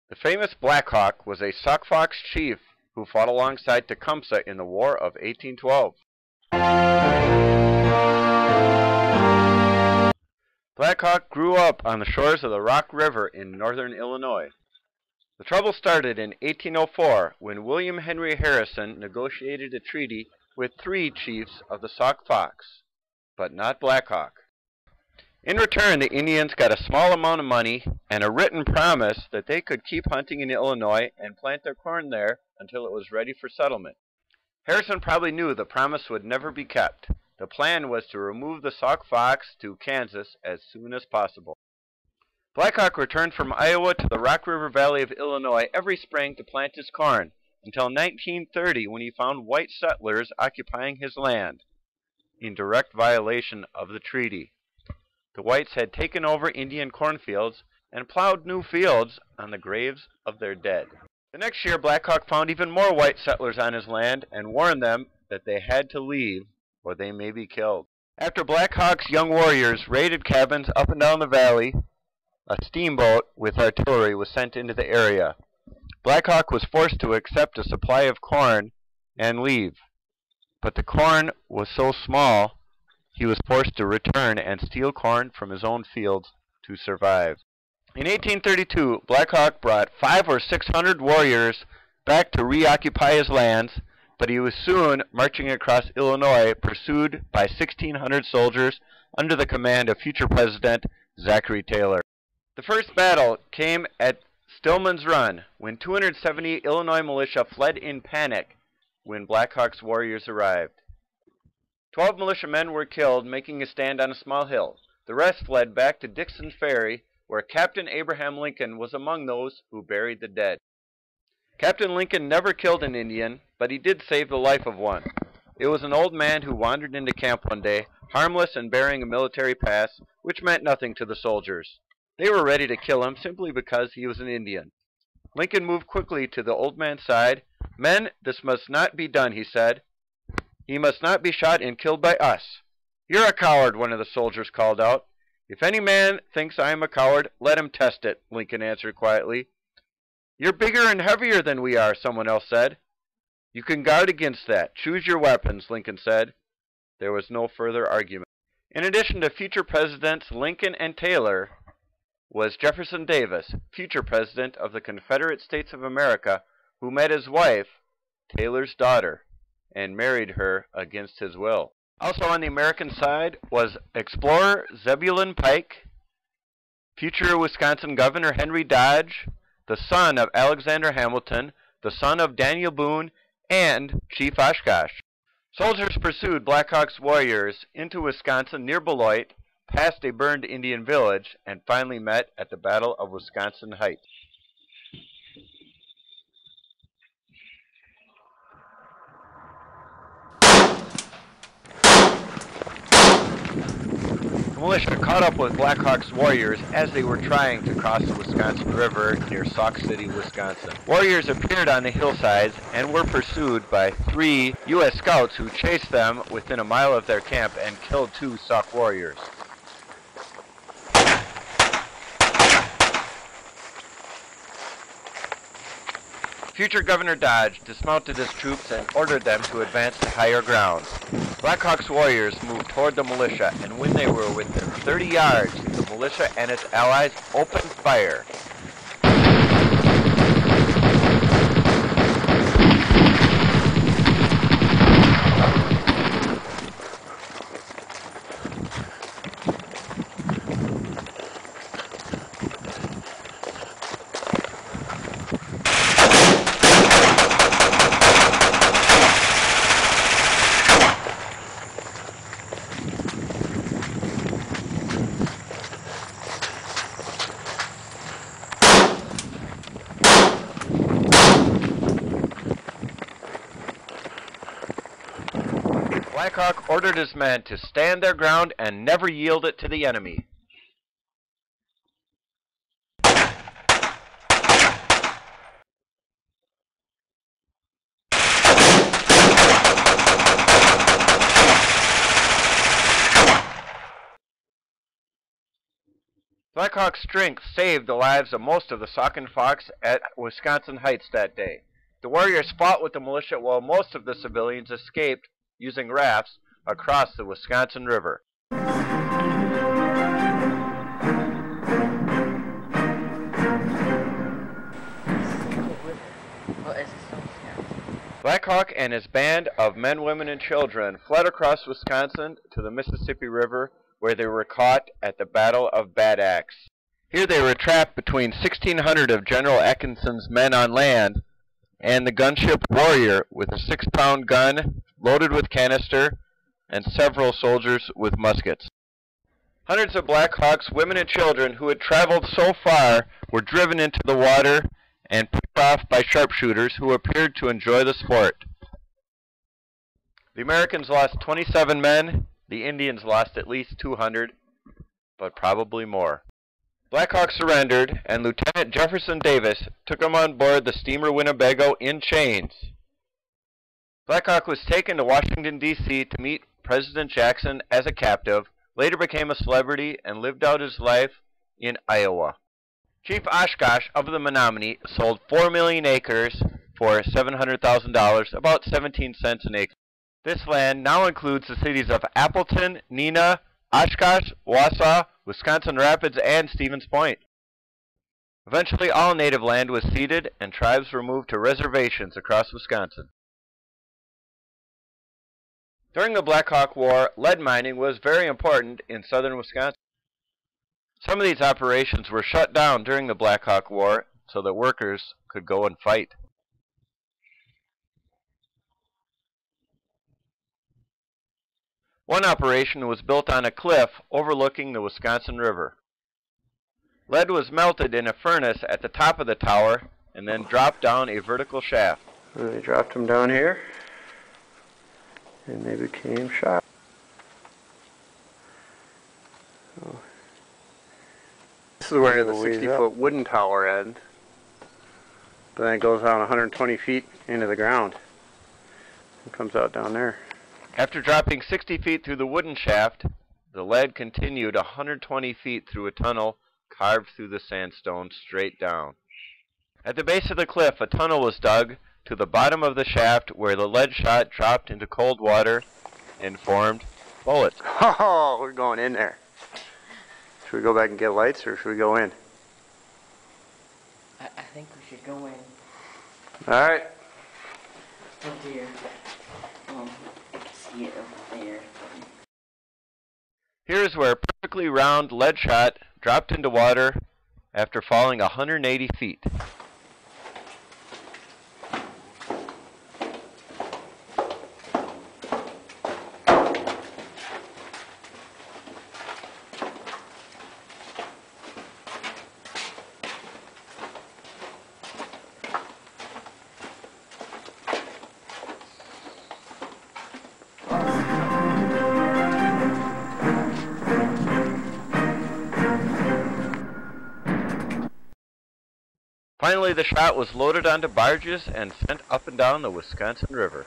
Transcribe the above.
The famous Black Hawk was a Sauk Fox chief who fought alongside Tecumseh in the War of 1812. Black Hawk grew up on the shores of the Rock River in northern Illinois. The trouble started in 1804 when William Henry Harrison negotiated a treaty with 3 chiefs of the Sauk Fox, but not Black Hawk. In return, the Indians got a small amount of money and a written promise that they could keep hunting in Illinois and plant their corn there until it was ready for settlement. Harrison probably knew the promise would never be kept. The plan was to remove the Sauk Fox to Kansas as soon as possible. Black Hawk returned from Iowa to the Rock River Valley of Illinois every spring to plant his corn, until 1930 when he found white settlers occupying his land, in direct violation of the treaty. The whites had taken over Indian cornfields and plowed new fields on the graves of their dead. The next year, Black Hawk found even more white settlers on his land and warned them that they had to leave or they may be killed. After Black Hawk's young warriors raided cabins up and down the valley, a steamboat with artillery was sent into the area. Black Hawk was forced to accept a supply of corn and leave, but the corn was so small he was forced to return and steal corn from his own fields to survive. In 1832, Black Hawk brought 500 or 600 warriors back to reoccupy his lands, but he was soon marching across Illinois, pursued by 1,600 soldiers under the command of future President Zachary Taylor. The first battle came at Stillman's Run, when 270 Illinois militia fled in panic when Black Hawk's warriors arrived. 12 militiamen were killed, making a stand on a small hill. The rest fled back to Dixon Ferry, where Captain Abraham Lincoln was among those who buried the dead. Captain Lincoln never killed an Indian, but he did save the life of one. It was an old man who wandered into camp one day, harmless and bearing a military pass, which meant nothing to the soldiers. They were ready to kill him simply because he was an Indian. Lincoln moved quickly to the old man's side. "Men, this must not be done," he said. "He must not be shot and killed by us." "You're a coward," one of the soldiers called out. "If any man thinks I am a coward, let him test it," Lincoln answered quietly. "You're bigger and heavier than we are," someone else said. "You can guard against that. Choose your weapons," Lincoln said. There was no further argument. In addition to future Presidents Lincoln and Taylor, was Jefferson Davis, future President of the Confederate States of America, who met his wife, Taylor's daughter, and married her against his will. Also on the American side was explorer Zebulon Pike, future Wisconsin Governor Henry Dodge, the son of Alexander Hamilton, the son of Daniel Boone, and Chief Oshkosh. Soldiers pursued Black Hawk's warriors into Wisconsin near Beloit, past a burned Indian village, and finally met at the Battle of Wisconsin Heights. The militia caught up with Black Hawk's warriors as they were trying to cross the Wisconsin River near Sauk City, Wisconsin. Warriors appeared on the hillsides and were pursued by 3 U.S. scouts who chased them within a mile of their camp and killed 2 Sauk warriors. Future Governor Dodge dismounted his troops and ordered them to advance to higher ground. Black Hawk's warriors moved toward the militia, and when they were within 30 yards, the militia and its allies opened fire. Black Hawk ordered his men to stand their ground and never yield it to the enemy. Black Hawk's strength saved the lives of most of the Saucon Fox at Wisconsin Heights that day. The warriors fought with the militia while most of the civilians escaped using rafts across the Wisconsin River. Black Hawk and his band of men, women, and children fled across Wisconsin to the Mississippi River, where they were caught at the Battle of Bad Axe. Here they were trapped between 1,600 of General Atkinson's men on land and the gunship Warrior with a 6-pound gun loaded with canister and several soldiers with muskets. Hundreds of Black Hawks, women and children who had traveled so far were driven into the water and picked off by sharpshooters who appeared to enjoy the sport. The Americans lost 27 men. The Indians lost at least 200, but probably more. Black Hawk surrendered, and Lieutenant Jefferson Davis took him on board the steamer Winnebago in chains. Black Hawk was taken to Washington, D.C. to meet President Jackson as a captive, later became a celebrity, and lived out his life in Iowa. Chief Oshkosh of the Menominee sold 4 million acres for $700,000, about 17 cents an acre. This land now includes the cities of Appleton, Neenah, Oshkosh, Wausau, Wisconsin Rapids, and Stevens Point. Eventually, all native land was ceded, and tribes were moved to reservations across Wisconsin. During the Black Hawk War, lead mining was very important in southern Wisconsin. Some of these operations were shut down during the Black Hawk War so that workers could go and fight. One operation was built on a cliff overlooking the Wisconsin River. Lead was melted in a furnace at the top of the tower and then dropped down a vertical shaft. And they dropped them down here, and they became shot. So, this is where the 60-foot wooden tower ends, but then it goes down 120 feet into the ground and comes out down there. After dropping 60 feet through the wooden shaft, the lead continued 120 feet through a tunnel carved through the sandstone straight down. At the base of the cliff, a tunnel was dug to the bottom of the shaft where the lead shot dropped into cold water and formed bullets. Oh, we're going in there. Should we go back and get lights, or should we go in? I think we should go in. All right. Oh dear. See it over there. Here is where a perfectly round lead shot dropped into water after falling 180 feet. Finally, the shot was loaded onto barges and sent up and down the Wisconsin River.